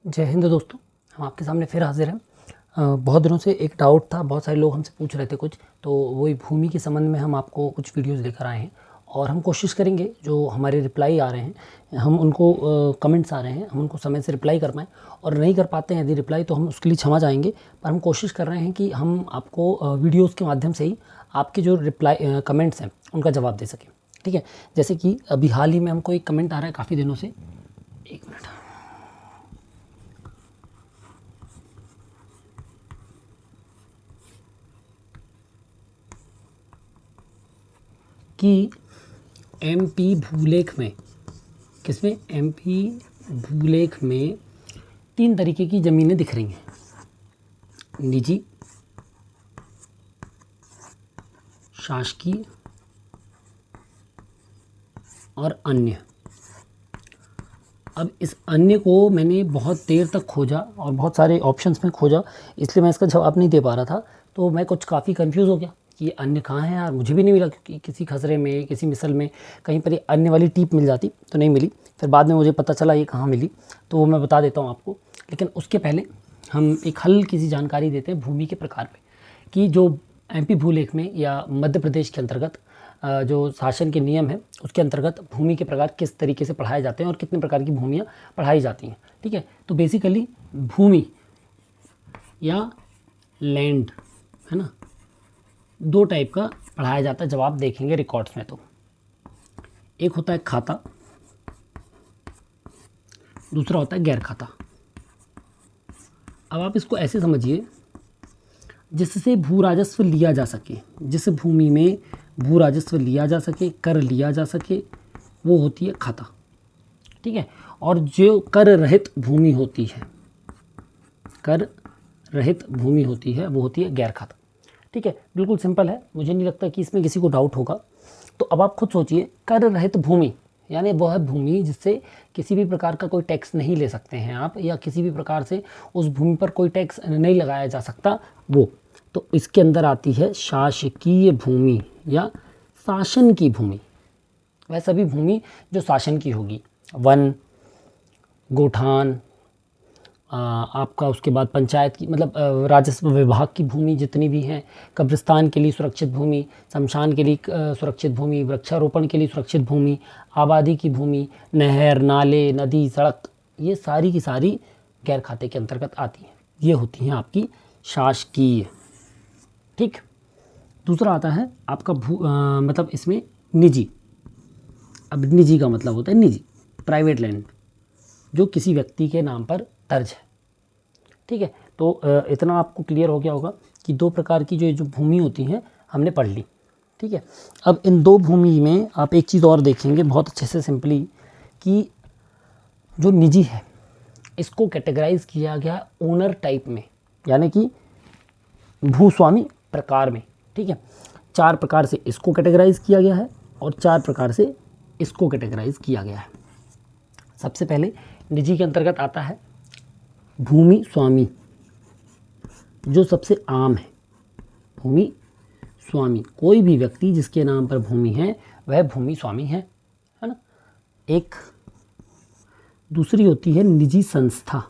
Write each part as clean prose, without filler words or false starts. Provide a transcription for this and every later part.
जय हिंद दोस्तों, हम आपके सामने फिर हाजिर हैं। बहुत दिनों से एक डाउट था, बहुत सारे लोग हमसे पूछ रहे थे कुछ, तो वही भूमि के संबंध में हम आपको कुछ वीडियोस लेकर आए हैं और हम कोशिश करेंगे जो हमारे रिप्लाई आ रहे हैं, हम उनको कमेंट्स आ रहे हैं, हम उनको समय से रिप्लाई कर पाएँ। और नहीं कर पाते हैं यदि रिप्लाई तो हम उसके लिए क्षमा चाहेंगे, पर हम कोशिश कर रहे हैं कि हम आपको वीडियोज़ के माध्यम से ही आपके जो रिप्लाई कमेंट्स हैं उनका जवाब दे सकें। ठीक है, जैसे कि अभी हाल ही में हमको एक कमेंट आ रहा है काफ़ी दिनों से। एक मिनट, कि एमपी भूलेख में, किसमें, एमपी भूलेख में 3 तरीके की ज़मीनें दिख रही हैं, निजी, शासकीय और अन्य। अब इस अन्य को मैंने बहुत देर तक खोजा और बहुत सारे ऑप्शंस में खोजा, इसलिए मैं इसका जवाब नहीं दे पा रहा था। तो मैं कुछ काफ़ी कंफ्यूज हो गया कि ये अन्य कहाँ है यार, मुझे भी नहीं मिला, क्योंकि किसी खसरे में, किसी मिसल में कहीं पर ये अन्य वाली टीप मिल जाती तो नहीं मिली। फिर बाद में मुझे पता चला ये कहाँ मिली, तो वो मैं बता देता हूँ आपको। लेकिन उसके पहले हम एक हल्की सी जानकारी देते हैं भूमि के प्रकार पे, कि जो एमपी भूलेख में या मध्य प्रदेश के अंतर्गत जो शासन के नियम है उसके अंतर्गत भूमि के प्रकार किस तरीके से पढ़ाए जाते हैं और कितने प्रकार की भूमियाँ पढ़ाई जाती हैं। ठीक है, तो बेसिकली भूमि या लैंड है ना, 2 टाइप का पढ़ाया जाता है, जब आप देखेंगे रिकॉर्ड्स में। तो एक होता है खाता, दूसरा होता है गैर खाता। अब आप इसको ऐसे समझिए, जिससे भू राजस्व लिया जा सके, जिस भूमि में भू राजस्व लिया जा सके, कर लिया जा सके, वो होती है खाता। ठीक है, और जो कर रहित भूमि होती है, कर रहित भूमि होती है, वो होती है गैर खाता। ठीक है, बिल्कुल सिंपल है, मुझे नहीं लगता कि इसमें किसी को डाउट होगा। तो अब आप खुद सोचिए, कर रहित भूमि यानी वह भूमि जिससे किसी भी प्रकार का कोई टैक्स नहीं ले सकते हैं आप, या किसी भी प्रकार से उस भूमि पर कोई टैक्स नहीं लगाया जा सकता वो। तो इसके अंदर आती है शासकीय भूमि या शासन की भूमि। वह सभी भूमि जो शासन की होगी, वन, गोठान, आपका उसके बाद पंचायत की, मतलब राजस्व विभाग की भूमि जितनी भी हैं, कब्रिस्तान के लिए सुरक्षित भूमि, शमशान के लिए सुरक्षित भूमि, वृक्षारोपण के लिए सुरक्षित भूमि, आबादी की भूमि, नहर, नाले, नदी, सड़क, ये सारी की सारी गैर खाते के अंतर्गत आती हैं। ये होती हैं आपकी शासकीय। ठीक, दूसरा आता है आपका मतलब इसमें निजी। अब निजी का मतलब होता है निजी, प्राइवेट लैंड, जो किसी व्यक्ति के नाम पर दर्ज है। ठीक है, तो इतना आपको क्लियर हो गया होगा कि 2 प्रकार की जो भूमि होती हैं हमने पढ़ ली। ठीक है, अब इन 2 भूमि में आप एक चीज़ और देखेंगे बहुत अच्छे से, सिंपली, कि जो निजी है इसको कैटेगराइज किया गया ओनर टाइप में, यानी कि भूस्वामी प्रकार में। ठीक है, 4 प्रकार से इसको कैटेगराइज किया गया है और 4 प्रकार से इसको कैटेगराइज किया गया है। सबसे पहले निजी के अंतर्गत आता है भूमि स्वामी, जो सबसे आम है। भूमि स्वामी, कोई भी व्यक्ति जिसके नाम पर भूमि है वह भूमि स्वामी है ना। एक दूसरी होती है निजी संस्था,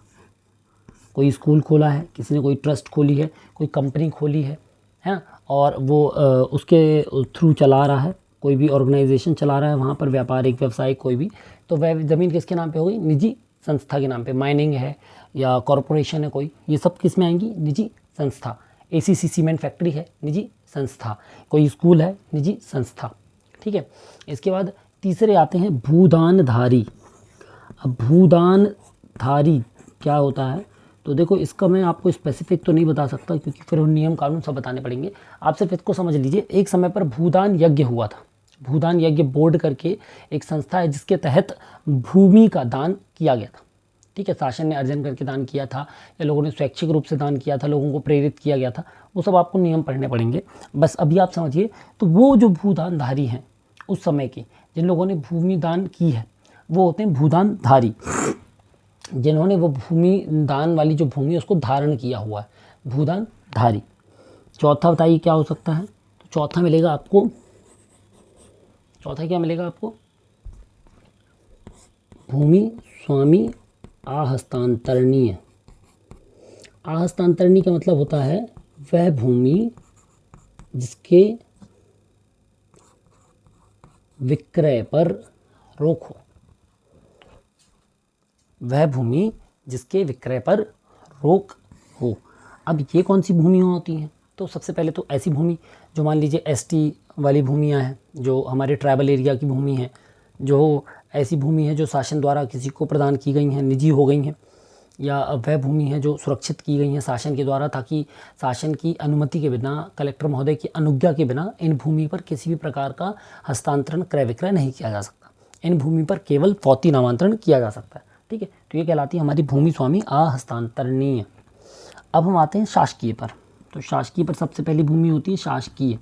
कोई स्कूल खोला है किसी ने, कोई ट्रस्ट खोली है, कोई कंपनी खोली है ना, और वो उसके थ्रू चला रहा है, कोई भी ऑर्गेनाइजेशन चला रहा है वहाँ पर, व्यापारिक व्यवसायिक कोई भी, तो वह ज़मीन किसके नाम पे होगी, निजी संस्था के नाम पे। माइनिंग है या कॉरपोरेशन है कोई, ये सब किस में आएंगी, निजी संस्था। एसीसी सीमेंट फैक्ट्री है, निजी संस्था। कोई स्कूल है, निजी संस्था। ठीक है, इसके बाद तीसरे आते हैं भूदानधारी। अब भूदानधारी क्या होता है, तो देखो इसका मैं आपको स्पेसिफिक तो नहीं बता सकता, क्योंकि फिर नियम कानून सब बताने पड़ेंगे। आप सिर्फ इसको समझ लीजिए, एक समय पर भूदान यज्ञ हुआ था। भूदान यज्ञ बोर्ड करके एक संस्था है जिसके तहत भूमि का दान किया गया था। ठीक है, शासन ने अर्जन करके दान किया था या लोगों ने स्वैच्छिक रूप से दान किया था, लोगों को प्रेरित किया गया था, वो सब आपको नियम पढ़ने पड़ेंगे। बस अभी आप समझिए, तो वो जो भूदानधारी हैं उस समय के, जिन लोगों ने भूमि दान की है, वो होते हैं भूदानधारी, जिन्होंने वो भूमि दान वाली जो भूमि उसको धारण किया हुआ है, भूदानधारी। चौथा बताइए क्या हो सकता है, तो चौथा मिलेगा आपको, चौथा क्या मिलेगा आपको, भूमि स्वामी आहस्तांतरणीय। आहस्तांतरणीय का मतलब होता है वह भूमि जिसके विक्रय पर रोक हो। वह भूमि जिसके विक्रय पर रोक हो। अब ये कौन सी भूमि होती हैं? तो सबसे पहले तो ऐसी भूमि जो मान लीजिए एसटी वाली भूमियाँ हैं, जो हमारे ट्राइबल एरिया की भूमि है, जो ऐसी भूमि है जो शासन द्वारा किसी को प्रदान की गई हैं, निजी हो गई हैं, या वह भूमि है जो सुरक्षित की गई हैं शासन के द्वारा, ताकि शासन की अनुमति के बिना, कलेक्टर महोदय की अनुज्ञा के बिना इन भूमि पर किसी भी प्रकार का हस्तांतरण क्रय विक्रय नहीं किया जा सकता। इन भूमि पर केवल फौती नामांतरण किया जा सकता है। ठीक है, तो ये कहलाती है हमारी भूमि स्वामी आहस्तांतरणीय। अब हम आते हैं शासकीय पर। तो शासकीय पर सबसे पहली भूमि होती है शासकीय,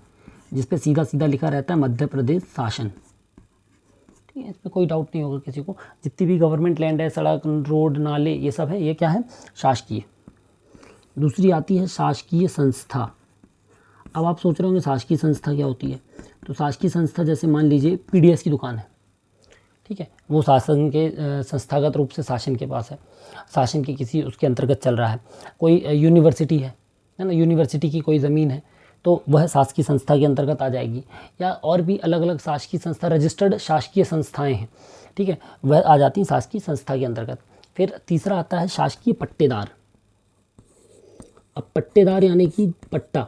जिस पे सीधा सीधा लिखा रहता है मध्य प्रदेश शासन। ठीक है, इस पर कोई डाउट नहीं होगा किसी को। जितनी भी गवर्नमेंट लैंड है, सड़क, रोड, नाले, ये सब है, ये क्या है? शासकीय। दूसरी आती है शासकीय संस्था। अब आप सोच रहे होंगे शासकीय संस्था क्या होती है? तो शासकीय संस्था जैसे मान लीजिए पीडीएस की दुकान है, ठीक है, वो शासन के संस्थागत रूप से शासन के पास है, शासन के किसी उसके अंतर्गत चल रहा है। कोई यूनिवर्सिटी है ना, यूनिवर्सिटी की कोई ज़मीन है, तो वह शासकीय संस्था के अंतर्गत आ जाएगी। या और भी अलग अलग शासकीय संस्था, रजिस्टर्ड शासकीय संस्थाएं हैं, ठीक है, वह आ जाती हैं शासकीय संस्था के अंतर्गत। फिर तीसरा आता है शासकीय पट्टेदार। अब पट्टेदार यानी कि पट्टा,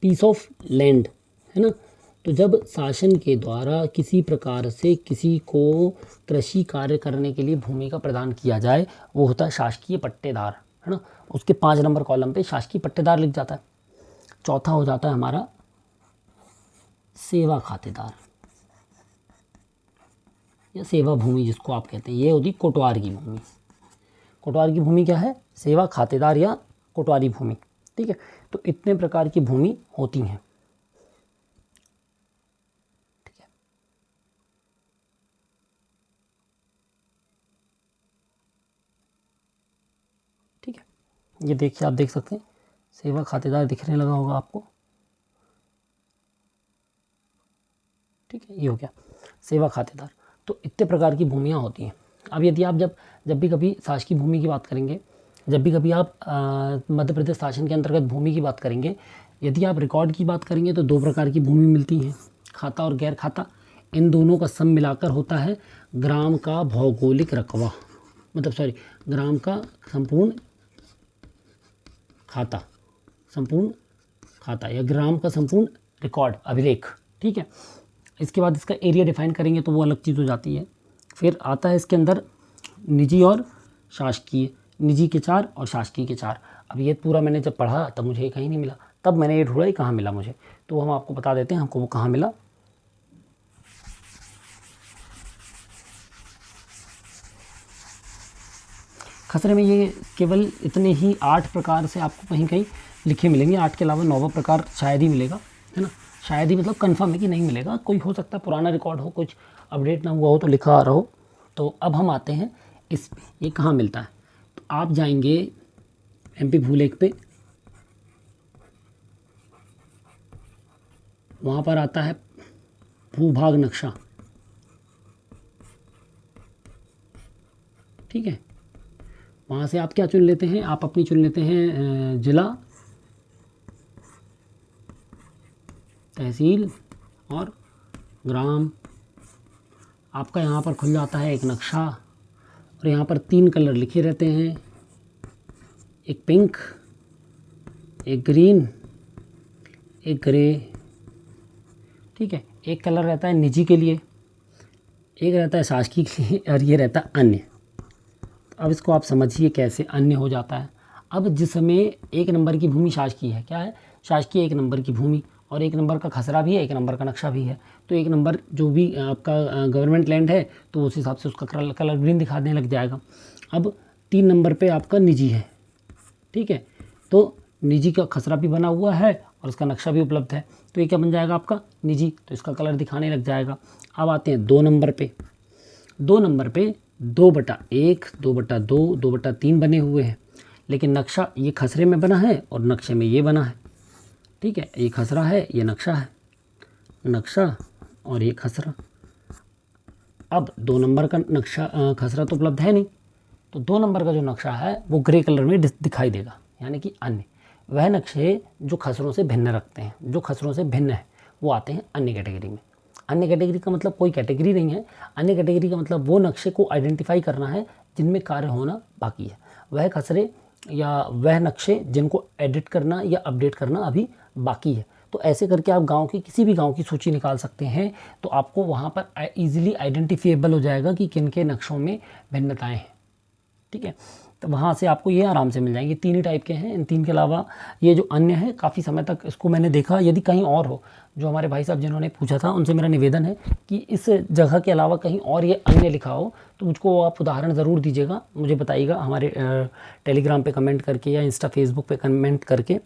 पीस ऑफ लैंड, है ना। तो जब शासन के द्वारा किसी प्रकार से किसी को कृषि कार्य करने के लिए भूमि का प्रदान किया जाए, वो होता है शासकीय पट्टेदार, है ना। उसके 5 नंबर कॉलम पे शासकीय पट्टेदार लिख जाता है। चौथा हो जाता है हमारा सेवा खातेदार या सेवा भूमि जिसको आप कहते हैं। ये होती कोटवार की भूमि। कोटवार की भूमि क्या है? सेवा खातेदार या कोटवारी भूमि। ठीक है, तो इतने प्रकार की भूमि होती हैं। ठीक है, ठीक है, ये देखिए, आप देख सकते हैं सेवा खातेदार दिखने लगा होगा आपको। ठीक है, ये हो गया सेवा खातेदार। तो इतने प्रकार की भूमियाँ होती हैं। अब यदि आप जब भी कभी शासकीय भूमि की बात करेंगे, जब भी कभी आप मध्य प्रदेश शासन के अंतर्गत भूमि की बात करेंगे, यदि आप रिकॉर्ड की बात करेंगे तो 2 प्रकार की भूमि मिलती हैं, खाता और गैर खाता। इन दोनों का सम मिलाकर होता है ग्राम का भौगोलिक रकबा, मतलब सॉरी, ग्राम का संपूर्ण खाता, संपूर्ण खाता या ग्राम का संपूर्ण रिकॉर्ड, अभिलेख। ठीक है, इसके बाद इसका एरिया डिफाइन करेंगे तो वो अलग चीज़ हो जाती है। फिर आता है इसके अंदर निजी और शासकीय, निजी के 4 और शासकीय के 4। अब ये पूरा मैंने जब पढ़ा तब मुझे ये कहीं नहीं मिला, तब मैंने ये ढूंढा, ये कहाँ मिला मुझे, तो हम आपको बता देते हैं हमको वो कहाँ मिला। खसरे में ये केवल इतने ही 8 प्रकार से आपको कहीं कहीं लिखे मिलेंगे। 8 के अलावा 9वां प्रकार शायद ही मिलेगा, है ना। शायद ही मतलब कंफर्म है कि नहीं मिलेगा, कोई हो सकता है पुराना रिकॉर्ड हो, कुछ अपडेट ना हुआ हो तो लिखा आ रहा हो। तो अब हम आते हैं इस, ये कहाँ मिलता है। तो आप जाएंगे एमपी भूलेख पे, वहाँ पर आता है भूभाग नक्शा। ठीक है, वहाँ से आप क्या चुन लेते हैं? आप अपनी चुन लेते हैं जिला, तहसील और ग्राम। आपका यहाँ पर खुल जाता है एक नक्शा और यहाँ पर 3 कलर लिखे रहते हैं, एक पिंक, एक ग्रीन, एक ग्रे। ठीक है, एक कलर रहता है निजी के लिए, एक रहता है शासकीय के लिए और ये रहता है अन्य। अब इसको आप समझिए कैसे अन्य हो जाता है। अब जिसमें 1 नंबर की भूमि शासकीय है, क्या है? शासकीय 1 नंबर की भूमि, और 1 नंबर का खसरा भी है, 1 नंबर का नक्शा भी है। तो 1 नंबर जो भी आपका गवर्नमेंट लैंड है तो उस हिसाब से उसका कलर ग्रीन दिखाने लग जाएगा। अब 3 नंबर पे आपका निजी है, ठीक है, तो निजी का खसरा भी बना हुआ है और उसका नक्शा भी उपलब्ध है, तो ये क्या बन जाएगा आपका? निजी, तो इसका कलर दिखाने लग जाएगा। अब आते हैं 2 नंबर पे। 2 नंबर पे 2/1, 2/2, 2/3 बने हुए हैं, लेकिन नक्शा ये खसरे में बना है और नक्शे में ये बना है। ठीक है, ये खसरा है, ये नक्शा है, नक्शा और ये खसरा। अब 2 नंबर का नक्शा खसरा तो उपलब्ध है नहीं, तो 2 नंबर का जो नक्शा है वो ग्रे कलर में दिखाई देगा, यानी कि अन्य। वह नक्शे जो खसरों से भिन्न रखते हैं, जो खसरों से भिन्न है, वो आते हैं अन्य कैटेगरी में। अन्य कैटेगरी का मतलब कोई कैटेगरी नहीं है, अन्य कैटेगरी का मतलब वो नक्शे को आइडेंटिफाई करना है जिनमें कार्य होना बाकी है, वह खसरे या वह नक्शे जिनको एडिट करना या अपडेट करना अभी बाकी है। तो ऐसे करके आप गांव की किसी भी गांव की सूची निकाल सकते हैं, तो आपको वहाँ पर ईजिली आइडेंटिफिएबल हो जाएगा कि किन के नक्शों में भिन्नताएँ हैं। ठीक है, तो वहाँ से आपको ये आराम से मिल जाएंगे। 3 ही टाइप के हैं, इन 3 के अलावा ये जो अन्य है काफ़ी समय तक इसको मैंने देखा, यदि कहीं और हो, जो हमारे भाई साहब जिन्होंने पूछा था उनसे मेरा निवेदन है कि इस जगह के अलावा कहीं और ये अन्य लिखा हो तो मुझको आप उदाहरण ज़रूर दीजिएगा, मुझे बताइएगा हमारे टेलीग्राम पे कमेंट करके या इंस्टा फेसबुक पे कमेंट करके,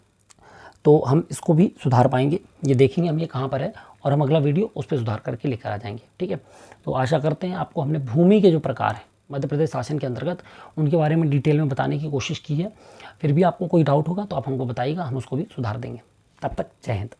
तो हम इसको भी सुधार पाएंगे। ये देखेंगे हम ये कहाँ पर है और हम अगला वीडियो उस पर सुधार करके लेकर आ जाएंगे। ठीक है, तो आशा करते हैं आपको हमने भूमि के जो प्रकार हैं मध्य प्रदेश शासन के अंतर्गत उनके बारे में डिटेल में बताने की कोशिश की है। फिर भी आपको कोई डाउट होगा तो आप हमको बताइएगा, हम उसको भी सुधार देंगे। तब तक जय हिंद।